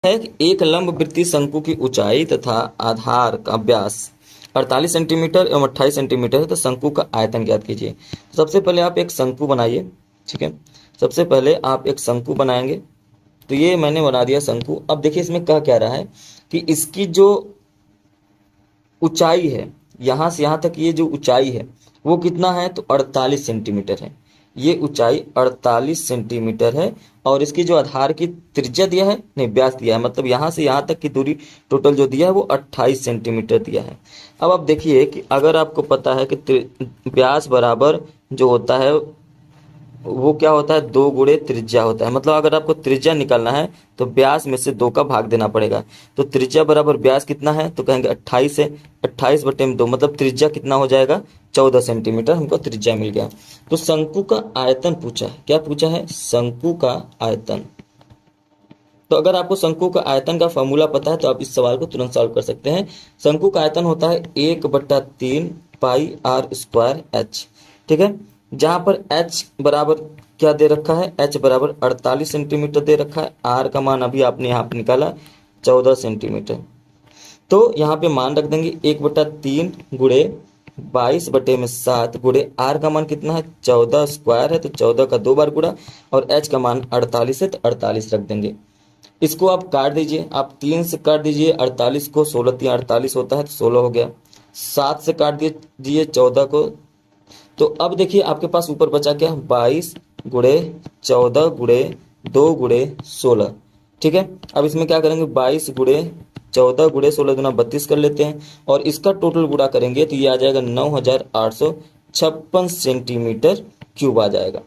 है कि एक लंब वृत्तीय शंकु की ऊंचाई तथा आधार का व्यास 48 सेंटीमीटर एवं 28 सेंटीमीटर है, तो शंकु का आयतन ज्ञात कीजिए। तो सबसे पहले आप एक शंकु बनाइए। ठीक है, सबसे पहले आप एक शंकु बनाएंगे। तो ये मैंने बना दिया शंकु। अब देखिए इसमें कह क्या रहा है कि इसकी जो ऊंचाई है, यहाँ से यहाँ तक ये जो ऊंचाई है वो कितना है, तो 48 सेंटीमीटर है। ये ऊंचाई 48 सेंटीमीटर है। और इसकी जो आधार की त्रिज्या दिया है, नहीं व्यास दिया है, मतलब यहाँ से यहाँ तक की दूरी टोटल जो दिया है वो 28 सेंटीमीटर दिया है। अब आप देखिए कि अगर आपको पता है कि व्यास बराबर जो होता है वो क्या होता है, 2 गुणे त्रिज्या होता है। मतलब अगर आपको त्रिज्या निकालना है तो व्यास में से 2 का भाग देना पड़ेगा। तो त्रिज्या बराबर व्यास कितना है, तो कहेंगे 28 है। 28/2 मतलब त्रिज्या कितना हो जाएगा, 14 सेंटीमीटर हमको त्रिज्या मिल गया। तो शंकु का आयतन पूछा है। क्या पूछा है, शंकु का आयतन। तो अगर आपको शंकु का आयतन का फॉर्मूला पता है तो आप इस सवाल को तुरंत सॉल्व कर सकते हैं। शंकु का आयतन होता है 1/3 पाई आर स्क्वायर एच। ठीक है, जहां पर h बराबर क्या दे रखा है, h बराबर 48 सेंटीमीटर दे रखा है। r का मान अभी आपने यहाँ पे निकाला 14 सेंटीमीटर। तो यहाँ पे मान रख देंगे 1/3 गुणे 22/7 गुणे r का मान कितना है, 14 स्क्वायर है तो 14 का 2 बार गुणा, और h का मान 48 है तो 48 रख देंगे। इसको आप काट दीजिए, आप 3 से काट दीजिए 48 को, 16 3 48 होता है तो 16 हो गया। 7 से काट दीजिए 14 को। तो अब देखिए आपके पास ऊपर बचा क्या, 22 गुणे 14 गुणे 2 गुणे 16। ठीक है, अब इसमें क्या करेंगे, 22 गुणे 14 गुणे 16 गुना 32 कर लेते हैं, और इसका टोटल गुणा करेंगे तो ये आ जाएगा 9856 सेंटीमीटर क्यूब आ जाएगा।